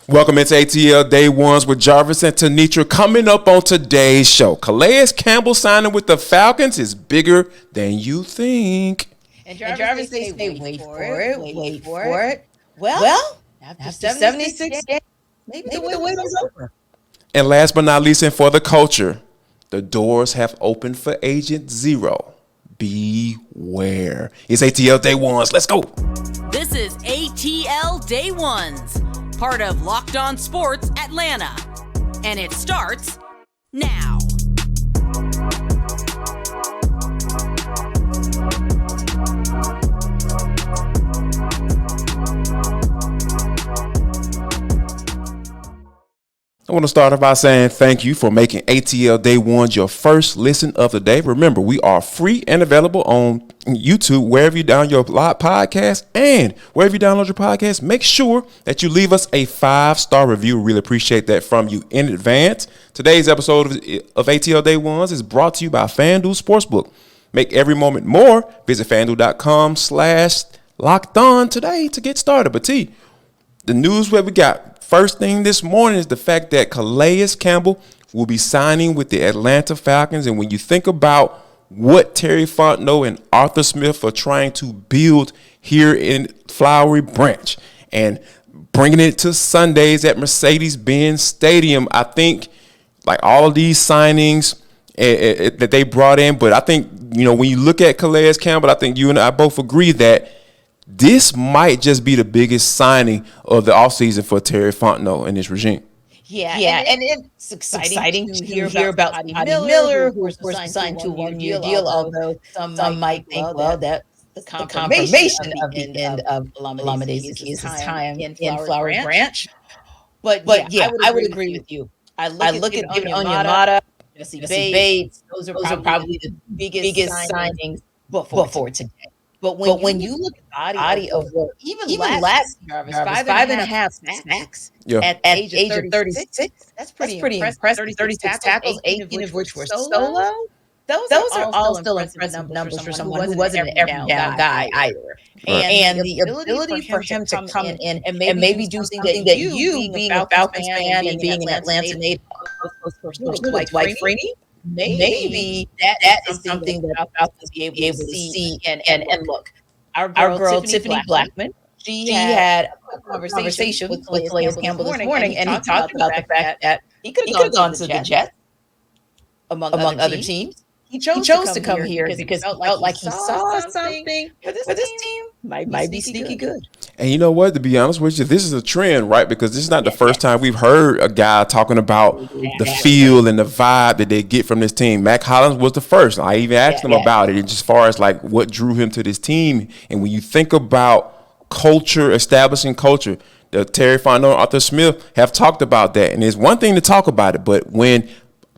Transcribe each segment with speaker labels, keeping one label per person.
Speaker 1: Welcome into ATL Day Ones with Jarvis and Tenitra. Coming up on today's show, Calais Campbell signing with the Falcons is bigger than you think.
Speaker 2: And Jarvis they say, wait for it. Well, after 76 games, maybe the wait was over.
Speaker 1: And last but not least, and for the culture, the doors have opened for Agent Zero. Beware. It's ATL Day Ones. Let's go.
Speaker 3: This is ATL Day Ones, part of Locked On Sports Atlanta. And it starts now.
Speaker 1: I want to start off by saying thank you for making ATL Day Ones your first listen of the day. Remember, we are free and available on YouTube, wherever you download your podcast, and wherever you download your podcast, make sure that you leave us a 5-star review. We really appreciate that from you in advance. Today's episode of ATL Day Ones is brought to you by FanDuel Sportsbook. Make every moment more. Visit FanDuel.com/lockedon today to get started. But T, the news that we got first thing this morning is the fact that Calais Campbell will be signing with the Atlanta Falcons. And when you think about what Terry Fontenot and Arthur Smith are trying to build here in Flowery Branch and bringing it to Sundays at Mercedes-Benz Stadium, I think like all of these signings that they brought in. But I think, when you look at Calais Campbell, I think you and I both agree that this might just be the biggest signing of the offseason for Terry Fontenot and his regime.
Speaker 2: Yeah, and it's exciting to hear about Scotty Miller, who was signed to a one-year deal, although some might think, well, that's the confirmation of the end of Olamede's time in Flowery Branch. But yeah, I would agree with you. I look at Onyeka, Jesse Bates. Those are probably the biggest signings before today. But when you look at the body of work, even last year, Jarvis, 5.5 sacks at age of 36, that's pretty impressive. 36 tackles, 18 of which were solo. Those are all still impressive numbers for someone who wasn't an every down guy either. And the ability for him to come in and maybe do something that you, being a Falcons fan and being an Atlanta native, like Freeney, maybe that is something that Falcons be able to see and look. Our girl Tiffany Blackman, she had a conversation with Calais Campbell this morning, and he talked about the fact that he could have gone to the Jets among other teams. He chose to come here because he felt like he saw something for this team might be sneaky good.
Speaker 1: And you know what? To be honest with you, this is a trend, right? Because this is not the first time we've heard a guy talking about the feel and the vibe that they get from this team. Mac Hollins was the first. I even asked him about it, and just as far as like what drew him to this team. And when you think about culture, establishing culture, the Terry Fontenot and Arthur Smith have talked about that. And it's one thing to talk about it, but when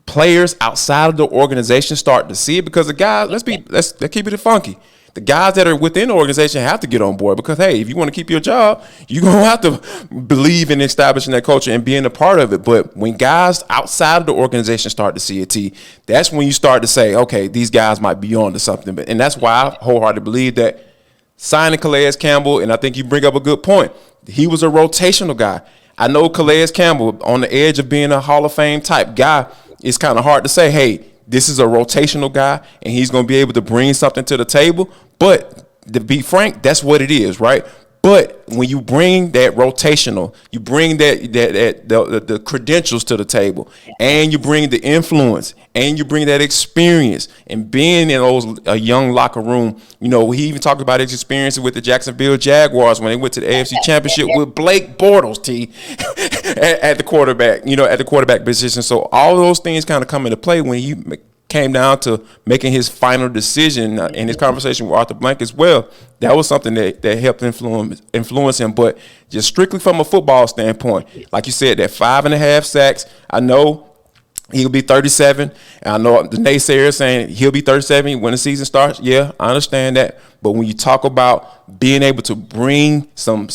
Speaker 1: players outside of the organization start to see it, because the guys, let's keep it funky. The guys that are within the organization have to get on board because, hey, if you want to keep your job, you're going to have to believe in establishing that culture and being a part of it. But when guys outside of the organization start to see it, that's when you start to say, okay, these guys might be on to something. And that's why I wholeheartedly believe that signing Calais Campbell, and I think you bring up a good point, he was a rotational guy. I know Calais Campbell, on the edge of being a Hall of Fame type guy, it's kind of hard to say, hey, this is a rotational guy and he's going to be able to bring something to the table. But to be frank, that's what it is, right? But when you bring that rotational, you bring the credentials to the table, and you bring the influence, and you bring that experience, and being in a young locker room. He even talked about his experiences with the Jacksonville Jaguars when they went to the AFC Championship with Blake Bortles at the quarterback, at the quarterback position. So all those things kind of come into play when he came down to making his final decision in his conversation with Arthur Blank as well. That was something that helped influence him. But just strictly from a football standpoint, like you said, that 5.5 sacks, I know he'll be 37. And I know the naysayers saying he'll be 37 when the season starts. Yeah, I understand that. But when you talk about being able to bring some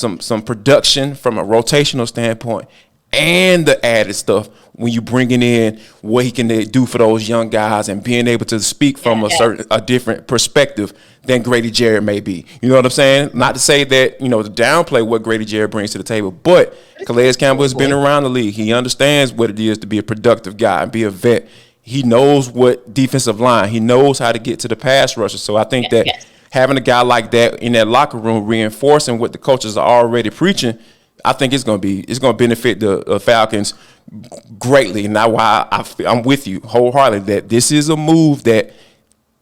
Speaker 1: production from a rotational standpoint and the added stuff when you bringing in what he can do for those young guys and being able to speak from a different perspective than Grady Jarrett may be. You know what I'm saying? Not to say that, to downplay what Grady Jarrett brings to the table, but Calais Campbell has been around the league. He understands what it is to be a productive guy and be a vet. He knows what defensive line. He knows how to get to the pass rusher. So I think that having a guy like that in that locker room reinforcing what the coaches are already preaching, I think it's going to benefit the Falcons greatly, and that's why I'm with you wholeheartedly that this is a move that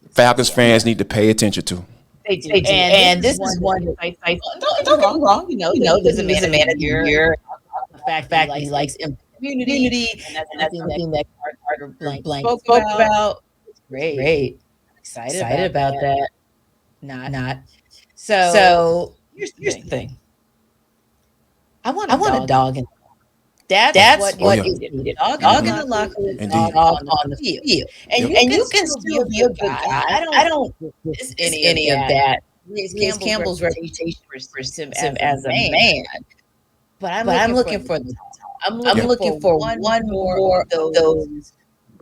Speaker 1: Falcons fans need to pay attention to.
Speaker 2: They do. And this is one. Don't get me wrong. There's a man of the year. The fact that he likes community, and that's something that Carter Blank spoke about. It's great. Excited about that. Not. So here's the thing. I want a dog in. That's what is needed. Dog in the locker room, dog on the field. And you can still be a good guy. I don't miss any of that. Campbell's reputation for him as a man. But I'm looking for the top. I'm looking for one more of those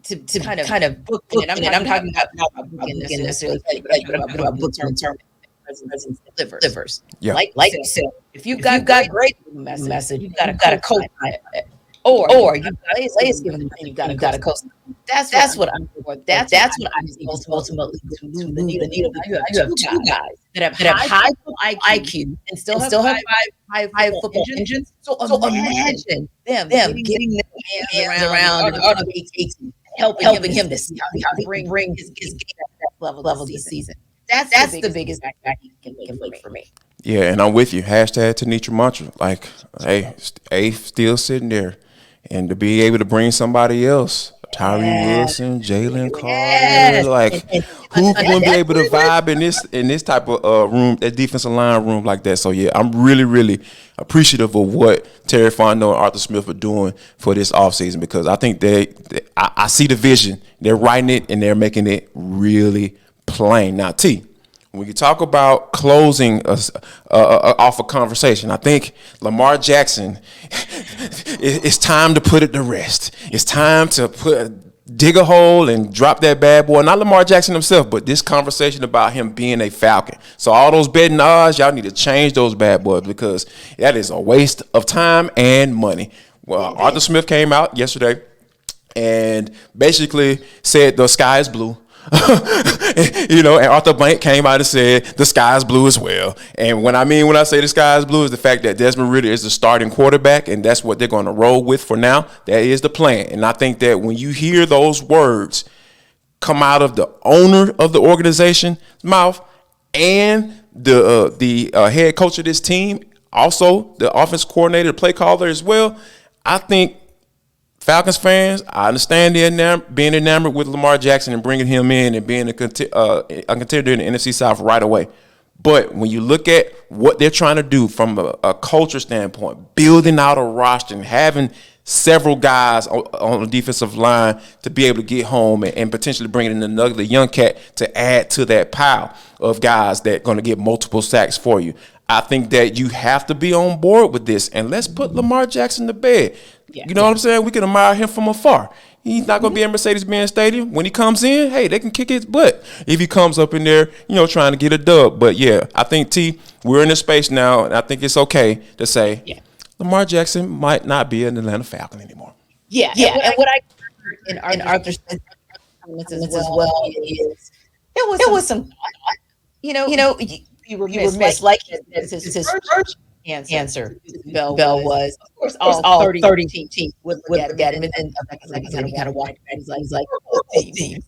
Speaker 2: to kind of book in. I'm talking about not booking necessarily, but about booking in terms presence delivers. Yeah. Like you said, if you've got great message, you've got a coach on it. Or you Lay's giving them and you've got a coach. That's what I'm for. That's what I think ultimately to move the needle. You have two guys that have high IQ and still have high football engines. So imagine them getting their hands around helping him to see how to bring his game at that level this season. That's the biggest impact he can make for me.
Speaker 1: Yeah, and I'm with you. Hashtag Tenitra Mantra. Like, hey, still sitting there. And to be able to bring somebody else, Tyree Wilson, Jalen Carter, like who gonna be able to vibe in this type of room, that defensive line room like that. So yeah, I'm really, really appreciative of what Terry Fontenot and Arthur Smith are doing for this offseason, because I think I see the vision. They're writing it and they're making it really plain. Now, T, when you talk about closing off a conversation, I think Lamar Jackson, it's time to put it to rest. It's time to dig a hole and drop that bad boy. Not Lamar Jackson himself, but this conversation about him being a Falcon. So all those betting odds, y'all need to change those bad boys, because that is a waste of time and money. Well, Arthur Smith came out yesterday and basically said the sky is blue. And Arthur Blank came out and said the sky is blue as well. And when I say the sky is blue is the fact that Desmond Ridder is the starting quarterback, and that's what they're going to roll with for now. That is the plan. And I think that when you hear those words come out of the owner of the organization's mouth and the head coach of this team, also the offense coordinator, the play caller as well, I think Falcons fans, I understand being enamored with Lamar Jackson and bringing him in and being a contender in the NFC South right away. But when you look at what they're trying to do from a culture standpoint, building out a roster and having several guys on the defensive line to be able to get home and potentially bring in another young cat to add to that pile of guys that are going to get multiple sacks for you, I think that you have to be on board with this. And let's put Lamar Jackson to bed. Yeah. You know what I'm saying? We can admire him from afar. He's not going to be in Mercedes-Benz Stadium. When he comes in, hey, they can kick his butt if he comes up in there, trying to get a dub. But, yeah, I think, T, we're in this space now, and I think it's okay to say Lamar Jackson might not be an Atlanta Falcon anymore.
Speaker 2: Yeah. And what I heard in Arthur Smith's comments as well is there was some, you were missed. Like his first answer Bell was, of course, all 30 teams would look at him and kind of walk. He's like, teams.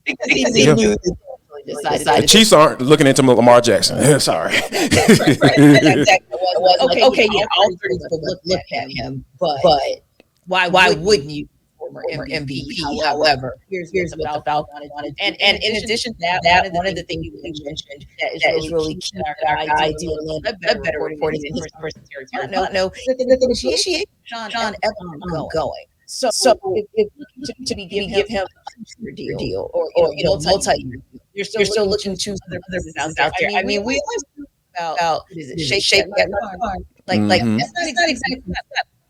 Speaker 1: The Chiefs aren't looking into Lamar Jackson. Sorry.
Speaker 2: Right. Okay, yeah, all 30 would look at him, but why wouldn't you? Former MVP. However, here's what the Falcons wanted. And in addition to that, one of the things you mentioned that is really key to our idea of better reporting than his person Terry Fontenot. The negotiation Sean Evans going. So if to give him a deal or multi-year, you're still looking to other businesses out there. I mean, we always talk about shape that farm. Like that's not exactly that.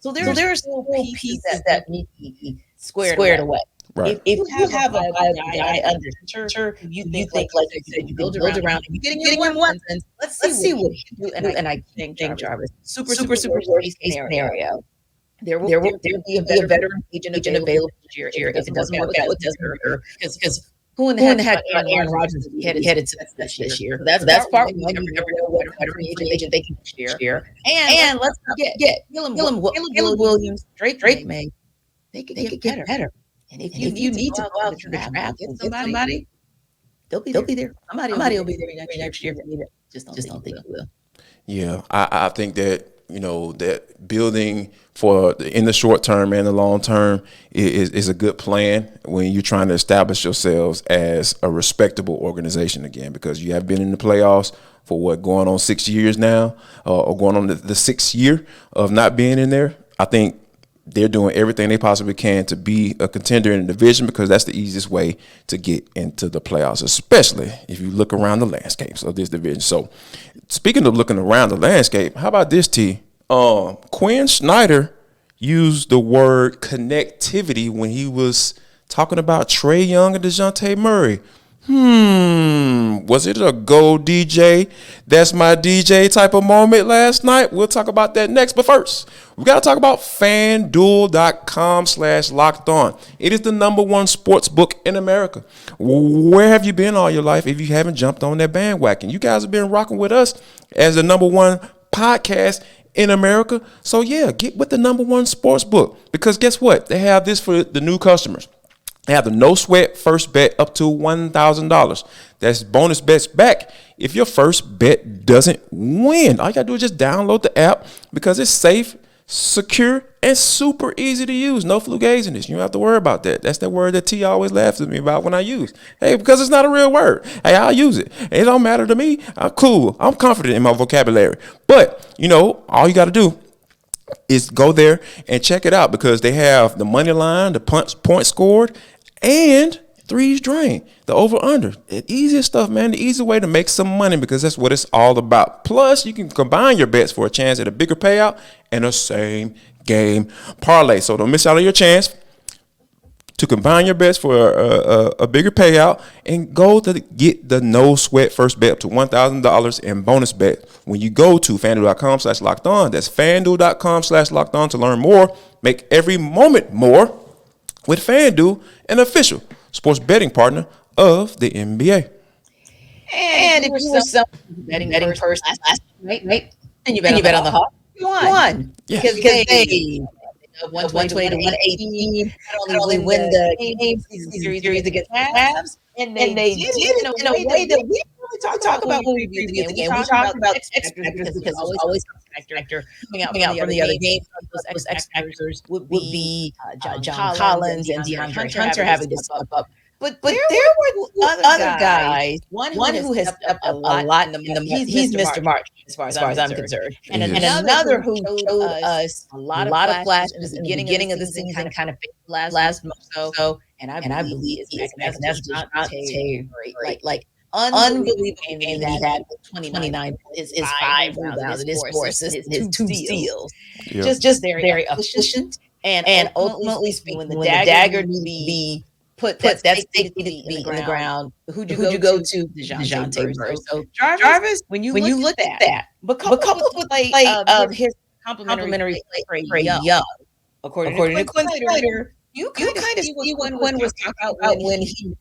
Speaker 2: So there's still pieces that need to be squared away.
Speaker 1: Right.
Speaker 2: If you have a viable guy under center, you think like you said, you build around him, you're getting him once, and let's see what he can do. And I think Jarvis, super worst case scenario. There will be a veteran agent available this year. If it doesn't work out, it doesn't hurt. Because who in the heck thought Aaron Rodgers would be headed to this year? So that's part one. You never know what veteran agent they can share. And let's not get Caleb Williams, Drake May. They could get better. And if you need to go out to the draft, get somebody, they'll be there. Somebody will be there next year. Just don't think he will.
Speaker 1: Yeah, I think that, that building in the short term and the long term is a good plan when you're trying to establish yourselves as a respectable organization again, because you have been in the playoffs for going on 6 years now, or going on the 6th year of not being in there. I think they're doing everything they possibly can to be a contender in the division, because that's the easiest way to get into the playoffs, especially if you look around the landscapes of this division. So speaking of looking around the landscape, how about this, T? Quin Snyder used the word connectivity when he was talking about Trae Young and Dejounte Murray. Was it a go DJ? That's my DJ type of moment last night? We'll talk about that next. But first, we got to talk about FanDuel.com/LockedOn. It is the #1 sports book in America. Where have you been all your life if you haven't jumped on that bandwagon? You guys have been rocking with us as the #1 podcast in America. So, yeah, get with the #1 sports book, because guess what? They have this for the new customers. They have the no sweat first bet up to $1,000. That's bonus bets back if your first bet doesn't win. All you got to do is just download the app, because it's safe, secure, and super easy to use. No flugaziness. You don't have to worry about that. That's that word that T always laughs at me about when I use. Hey, because it's not a real word. Hey, I'll use it. It don't matter to me. I'm cool. I'm confident in my vocabulary. But, all you got to do is go there and check it out, because they have the money line, the point scored, and threes drained, the over-under. The easiest stuff, man. The easy way to make some money, because that's what it's all about. Plus, you can combine your bets for a chance at a bigger payout and a same-game parlay. So don't miss out on your chance to combine your bets for a bigger payout, and go to get the no-sweat first bet up to $1,000 in bonus bet when you go to FanDuel.com/LockedOn. That's FanDuel.com/LockedOn to learn more. Make every moment more with FanDuel, an official sports betting partner of the NBA.
Speaker 2: And if you were some betting person last night, and you bet on the Hawks, you won.
Speaker 1: Yeah.
Speaker 2: Because they 120 to 118, not only win the game series against the Cavs, and they did it in a way that we really talk about when we review the game. We talk about X factors, because there's always an X factor coming out from the other game. Those X factors would be John Collins and DeAndre Hunter having to step up. But there were other guys. One who has stepped up a lot in the he's Mr. March as far as I'm concerned, and another who showed us a lot of flash in the beginning of the season, kind of last month or so. And I believe that's Dejounte, like unbelievable game that he had with 29 is 5 rebounds in his 4 assists, his 2 steals. Yeah. Just very efficient, and ultimately speaking, when the dagger needs to be put that stake to be in the ground, who'd you go to? Dejounte Murray. So Jarvis, when you look at that, but coupled with play of his complimentary play Young, according to Quin Snyder, you kind of see when Quin was talking about when he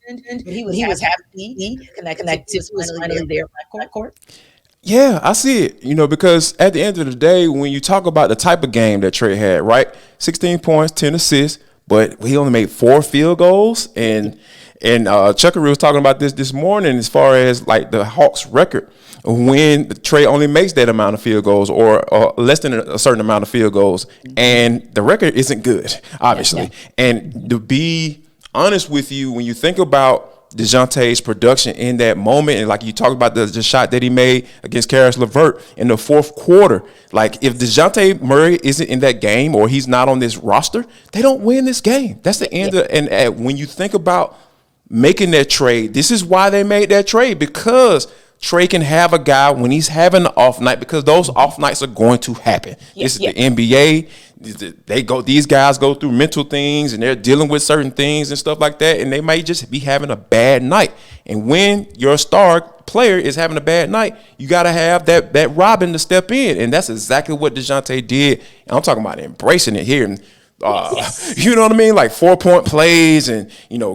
Speaker 2: was happy he connected was finally there on court.
Speaker 1: Yeah, I see it, because at the end of the day, when you talk about the type of game that Trae had, right? 16 points, 10 assists, but he only made 4 field goals. And Chuckery was talking about this morning as far as like the Hawks record when Trae only makes that amount of field goals or less than a certain amount of field goals. And the record isn't good, obviously. Yeah. And to be honest with you, when you think about Dejounte's production in that moment, and like you talked about the shot that he made against Caris LeVert in the 4th quarter, like if Dejounte Murray isn't in that game or he's not on this roster, they don't win this game. That's the end of, and when you think about making that trade, this is why they made that trade, because Trae can have a guy when he's having an off night, because those off nights are going to happen. This is the NBA. These guys go through mental things, and they're dealing with certain things and stuff like that, and they might just be having a bad night. And when your star player is having a bad night, you got to have that Robin to step in, and that's exactly what Dejounte did. And I'm talking about embracing it here. And you know what I mean? Like 4-point plays, and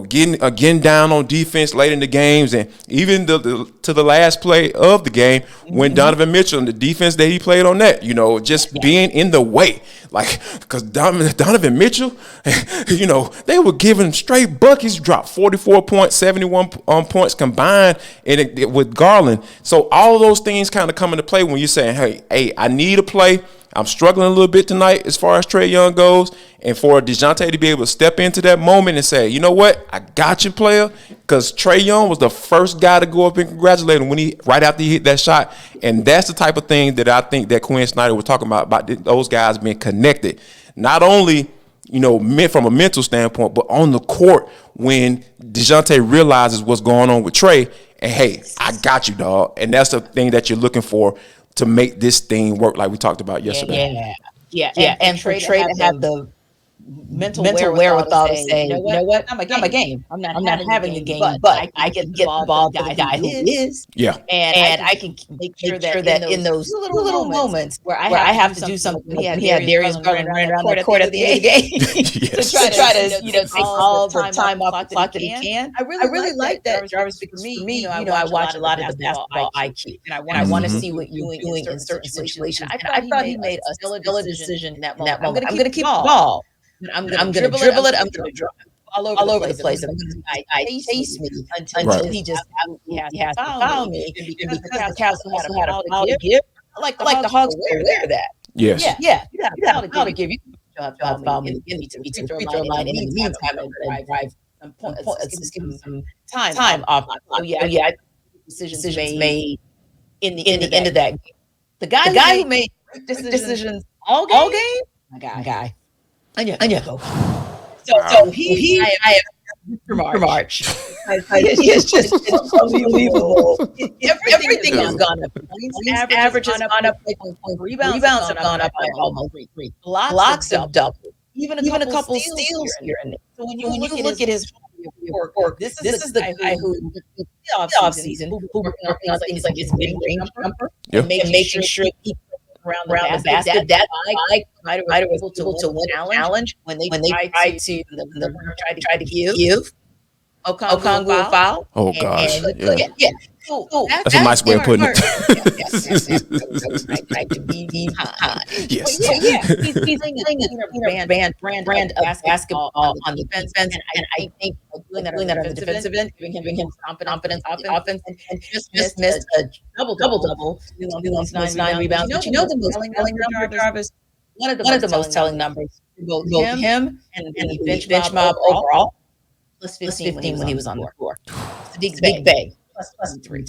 Speaker 1: getting down on defense late in the games, and even to the last play of the game when Donovan Mitchell and the defense that he played on that, just being in the way, like, because Donovan Mitchell, they were giving straight buckets, dropped 44 points, 71 points combined, and with Garland. So all of those things kind of come into play when you're saying, hey, I need a play. I'm struggling a little bit tonight as far as Trae Young goes, and for Dejounte to be able to step into that moment and say, you know what, I got you, player, because Trae Young was the first guy to go up and congratulate him right after he hit that shot, and that's the type of thing that I think that Quin Snyder was talking about those guys being connected, not only from a mental standpoint, but on the court when Dejounte realizes what's going on with Trae, and hey, I got you, dog, and that's the thing that you're looking for to make this thing work, like we talked about yesterday.
Speaker 2: Yeah. And for Trae to have the mental wherewithal to say, you know what, not my game. I'm not having the game, but I can get involved with the guy who is.
Speaker 1: Yeah.
Speaker 2: And I can make sure that in those little moments where I have to do something. He had Darius Garland running around the court at the end of the game to try to take all the time off the clock that he can. I really like that, Jarvis, because for me, I watch a lot of the basketball IQ, and I want to see what you're doing in certain situations. I thought he made a stellar decision in that moment. I'm going to keep the ball. I'm going to dribble it. I'm going to drop all over the place. I'm going to chase me until he just has to foul me. And because the Cavs had a foul to give, I like the Hawks to wear that.
Speaker 1: Yes.
Speaker 2: Yeah. You got a foul to give. You have to foul me. You need to be to the free throw line. And in the meantime, I'm going to drive some points. Let's give him some time off my clock. I think decisions made in the end of that game. The guy who made decisions all game, my guy. Onyeka. So he I have Mr. March. He is just unbelievable. Everything has gone up. Average has gone up. Rebounds have gone up by almost 3. Blocks have doubled. Even a couple steals here and there. So when you look at his work, this is the guy who the offseason who working on things like his mid-range jumper and making sure he around the basket. That Snyder was able to win a challenge when they tried to give Okungwu a foul.
Speaker 1: Oh gosh,
Speaker 2: yeah. So
Speaker 1: that's a nice way of putting it.
Speaker 2: Right to be behind.
Speaker 1: Yes.
Speaker 2: He's playing a brand of basketball on the defense, and I think doing that on the defensive end, giving him confidence on the offense, and just missed a double. 9 rebounds. But the most telling number, Jarvis, one of the most telling numbers for both him and the bench mob overall. Plus 15 when he was on the floor. It's a big bang. Plus 3.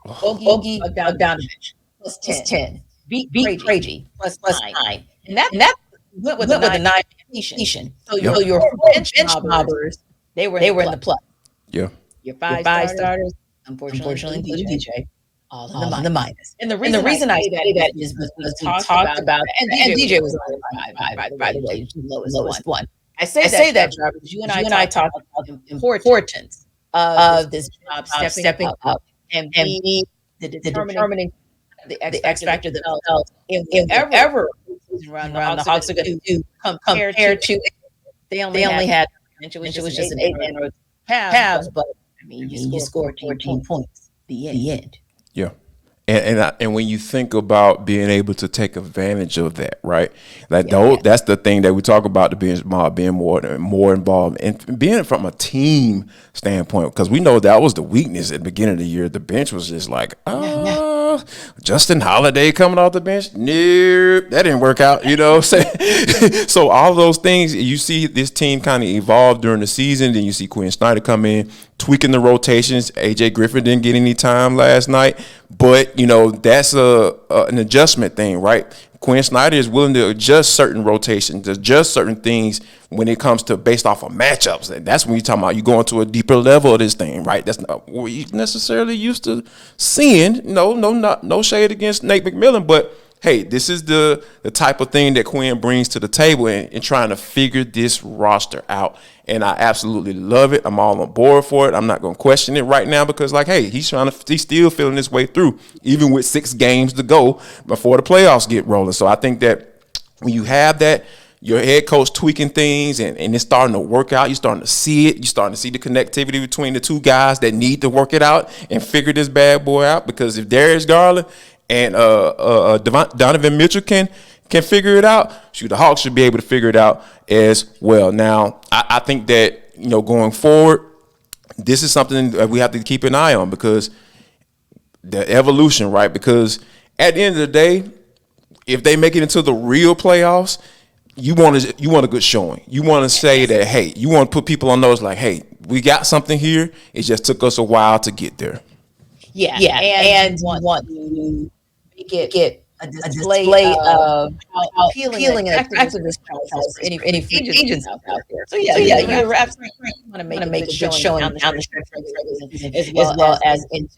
Speaker 2: Ogie Bogdanovich plus 10. Beat Trae plus 9. And that went with the 9 completion. So your bench mobbers, they were in the plus.
Speaker 1: Yeah.
Speaker 2: Your five starters, unfortunately, DJ, all in the minus. And the reason I say that is because we talked about it, and DJ was on the by the way, lowest one. I say that, Jarvis, you and I talked about the importance of this job stepping up and be the determining the X factor themselves in whatever around the Hawks are going to do compared to they only had it was just an 8-man Cavs, but I mean you scored 14 points. The end.
Speaker 1: Yeah. And when you think about being able to take advantage of that, right? Like that's the thing that we talk about, the bench mob being more involved and being from a team standpoint, because we know that was the weakness at the beginning of the year. The bench was just like, Justin Holiday coming off the bench. Nope, that didn't work out, you know what I'm saying? So all those things, you see this team kind of evolve during the season. Then you see Quin Snyder come in, tweaking the rotations. AJ Griffin didn't get any time last night, but that's an adjustment thing, right? Quin Snyder is willing to adjust certain rotations, adjust certain things when it comes to based off of matchups. And that's when you're talking about you going to a deeper level of this thing, right? That's not what you necessarily used to seeing. No shade against Nate McMillan, but hey, this is the type of thing that Quin brings to the table and trying to figure this roster out. And I absolutely love it. I'm all on board for it. I'm not going to question it right now because, like, hey, he's still feeling his way through, even with 6 games to go before the playoffs get rolling. So I think that when you have that, your head coach tweaking things and it's starting to work out, you're starting to see it. You're starting to see the connectivity between the two guys that need to work it out and figure this bad boy out. Because if Darius Garland and Donovan Mitchell can figure it out, shoot, the Hawks should be able to figure it out as well. Now, I think that, going forward, this is something that we have to keep an eye on because the evolution, right? Because at the end of the day, if they make it into the real playoffs, you want a good showing. You want to say that, hey, you want to put people on those like, hey, we got something here. It just took us a while to get there.
Speaker 2: Yeah, and want to get a display of how appealing and attractive this process for any free agents out there. So you're absolutely right. You want to make a good showing down the stretch as well as in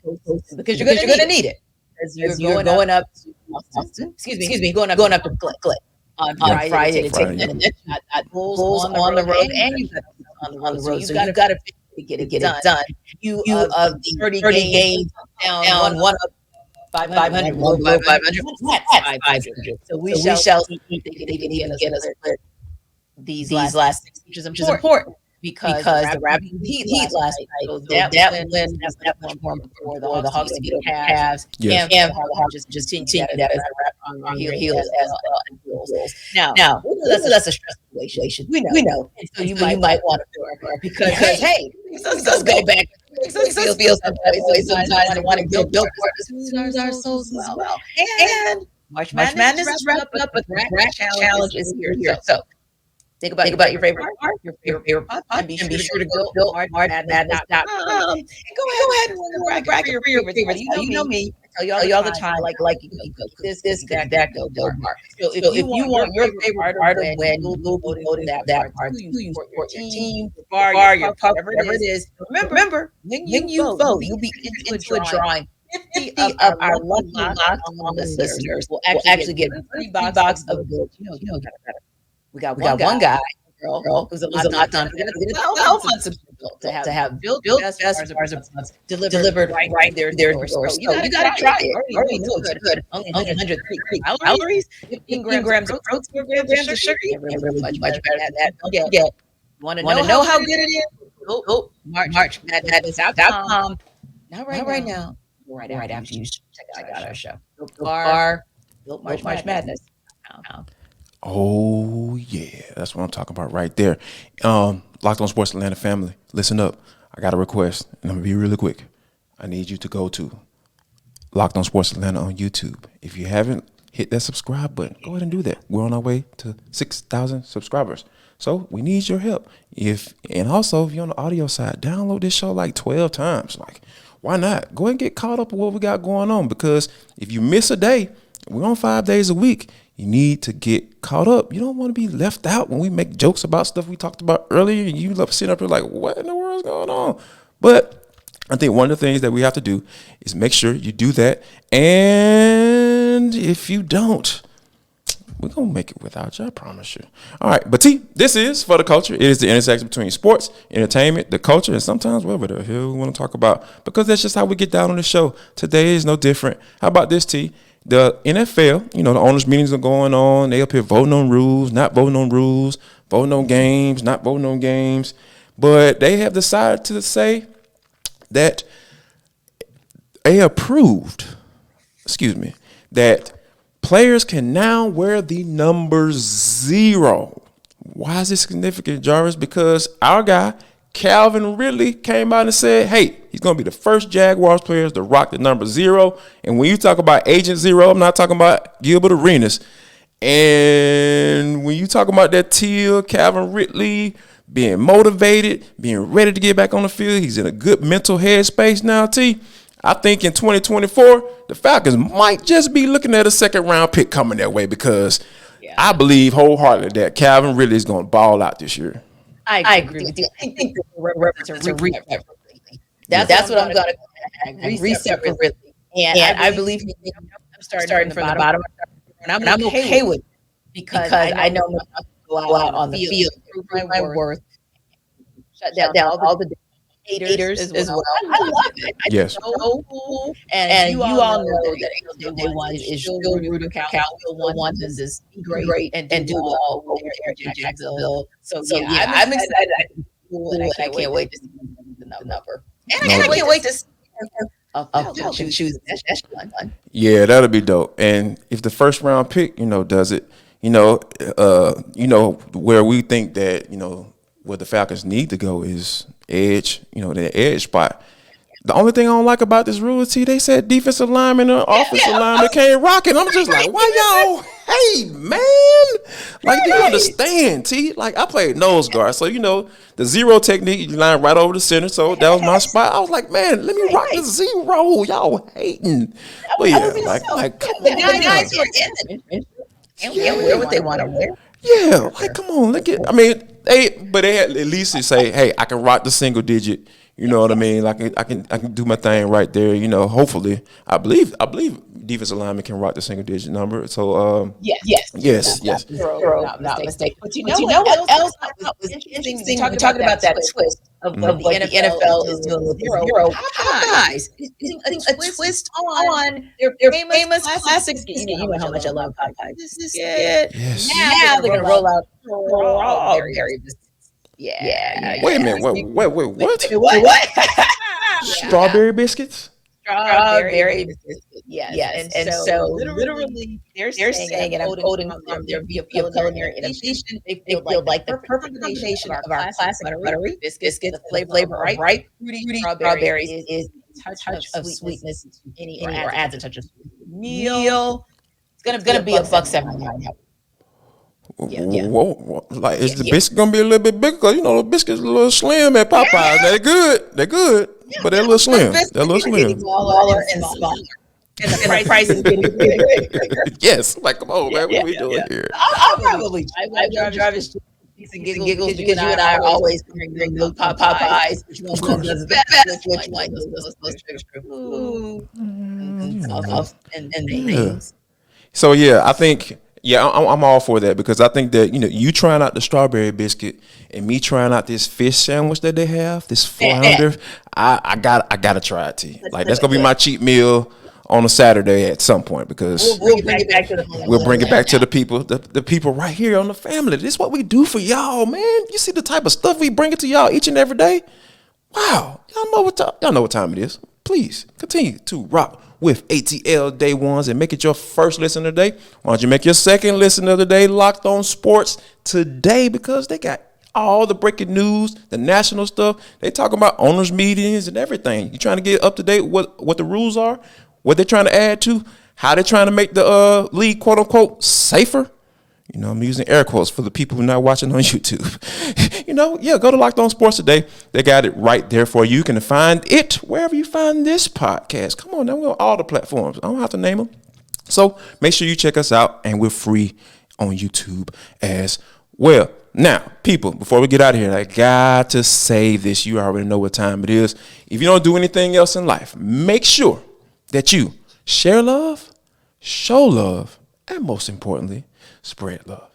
Speaker 2: because you're going to need it as you're going up to Austin. Excuse me, going up to Click on Friday to take that Bulls on the road and you got on the road. So you've got to get it done. You of the 30 games down one up 500, 500. That's 500. So we shall see if they can get us these last 6 features, which is important because the Raptors Heat last night. So that win is that much more important for the Hawks to get over Cavs. And the Hawks just continue that as a wrap on their heels as well. Now that's a stressful situation. We know. And so you might want to do it because hey, let's go back. It feels sometimes I want to build for it. Our souls as well. And March Madness is wrapping up, but the Rack Challenge is here. So think about your favorite part, your favorite pod, and be sure to go marchmadness.com and go ahead and run the rack for your favorites. You know me. I tell you all the time, like this, that, go, Mark. So if you want your favorite part of when you'll go to that part, you support your team, your bar, your pub, whatever it is. Remember, when you vote, you'll be into a drawing. 50 of our lucky locked listeners will actually get a free box of gold. We got one guy, girl, who's a locked on to have built best bars of months delivered right there door. So you got to try it. You already know it's good. Only 103 calories, 15 grams of protein, 4 grams of sugar. Really much better than that. You want to know how good it is? Oh, marchmadness.com. Not right now. Right after you check out our show. Built March Madness.
Speaker 1: Oh, yeah. That's what I'm talking about right there. Locked On Sports Atlanta family, listen up. I got a request, and I'm going to be really quick. I need you to go to Locked On Sports Atlanta on YouTube. If you haven't hit that subscribe button, go ahead and do that. We're on our way to 6,000 subscribers. So we need your help. And also, if you're on the audio side, download this show like 12 times. Like, why not? Go ahead and get caught up with what we got going on, because if you miss a day, we're on 5 days a week. You need to get caught up. You don't want to be left out when we make jokes about stuff we talked about earlier. And you love sitting up here like, what in the world's going on? But I think one of the things that we have to do is make sure you do that. And if you don't, we're going to make it without you, I promise you. All right, but this is For the Culture. It is the intersection between sports, entertainment, the culture, and sometimes whatever the hell we want to talk about, because that's just how we get down on the show. Today is no different. How about this, T? The NFL, the owners' meetings are going on. They up here voting on rules, not voting on rules, voting on games, not voting on games. But they have decided to say that they approved, that players can now wear the number 0. Why is this significant, Jarvis? Because our guy, Calvin Ridley, came out and said, hey, he's going to be the first Jaguars players to rock the number 0. And when you talk about Agent Zero, I'm not talking about Gilbert Arenas. And when you talk about that Calvin Ridley being motivated, being ready to get back on the field, he's in a good mental headspace now, T. I think in 2024, the Falcons might just be looking at a second-round pick coming their way because I believe wholeheartedly that Calvin Ridley is going to ball out this year.
Speaker 2: I agree with you. I think the reference to reset for Ridley. That's what I'm going to reset for Ridley. And I believe I'm starting from the bottom. And I'm okay with it because I know I'm going to go out on the field, prove my worth, shut down all the haters as well. I love it.
Speaker 1: Yes.
Speaker 2: So cool. And you all know that day one is still rooting Calvin one is great and do well over there at Jacksonville. So yeah, I'm excited. I can't wait to see the number. And I can't wait to see Falcon choose. That's fun.
Speaker 1: Yeah, that'll be dope. And if the first round pick, does it, where we think that, where the Falcons need to go is edge, the edge spot. The only thing I don't like about this rule is, they said defensive lineman or offensive lineman can't rock it. I'm just like, why y'all? Hey, man. Like, do you understand, T? Like, I played nose guard. So, the zero technique, you line right over the center. So that was my spot. I was like, man, let me rock the zero. Y'all hating. But yeah, come
Speaker 2: the guys who are in it. And wear what they want to wear.
Speaker 1: Yeah, come on, they had at least say, hey, I can rock the single digit. You know what I mean? Like I can do my thing right there. Hopefully, I believe defensive lineman can rock the single digit number. So yes.
Speaker 2: Not mistake. But you know what else was interesting? Talking about that twist of what the NFL is doing with zero. Popeyes, a twist on their famous classics. You know how much I love Popeyes. This is it.
Speaker 1: Yes.
Speaker 2: Now they're gonna roll out strawberry biscuits. Yeah.
Speaker 1: Wait a minute. Wait. What?
Speaker 2: What?
Speaker 1: Strawberry biscuits?
Speaker 2: Strawberry biscuits. Yes. And so literally they're saying, and I'm quoting from their via culinary innovation, they feel like the perfect combination of our classic buttery biscuits, the flavor of ripe, fruity strawberries is a touch of sweetness to any or adds a touch of meal. It's gonna be $1.79.
Speaker 1: Whoa. Like, is the biscuit gonna be a little bit bigger? Because the biscuits a little slim at Popeyes. They're good, but they're a little slim.
Speaker 2: Smaller and smaller. And the price is getting bigger.
Speaker 1: Yes, come on, man. What are we doing here?
Speaker 2: I'll probably Jarvis and giggles because you and I are always comparing those Popeyes. Which one does best? Which one does most true? And things.
Speaker 1: So I think. Yeah, I'm all for that because I think that, you trying out the strawberry biscuit and me trying out this fish sandwich that they have, this 400, I gotta try it, T. Like, that's gonna be my cheat meal on a Saturday at some point because
Speaker 2: we'll bring it back to
Speaker 1: the people, the people right here on the family. This is what we do for y'all, man. You see the type of stuff we bring it to y'all each and every day. Wow, y'all know what time it is. Please continue to rock with ATL Day Ones and make it your first listen of the day. Why don't you make your second listen of the day Locked On Sports today, because they got all the breaking news, the national stuff. They talking about owners meetings and everything. You trying to get up to date with what the rules are, what they're trying to add to, how they're trying to make the league, quote unquote, safer. I'm using air quotes for the people who are not watching on YouTube. Go to Locked On Sports today. They got it right there for you. You can find it wherever you find this podcast. Come on, now we're on all the platforms. I don't have to name them. So make sure you check us out, and we're free on YouTube as well. Now, people, before we get out of here, I got to say this. You already know what time it is. If you don't do anything else in life, make sure that you share love, show love, and most importantly, spread love.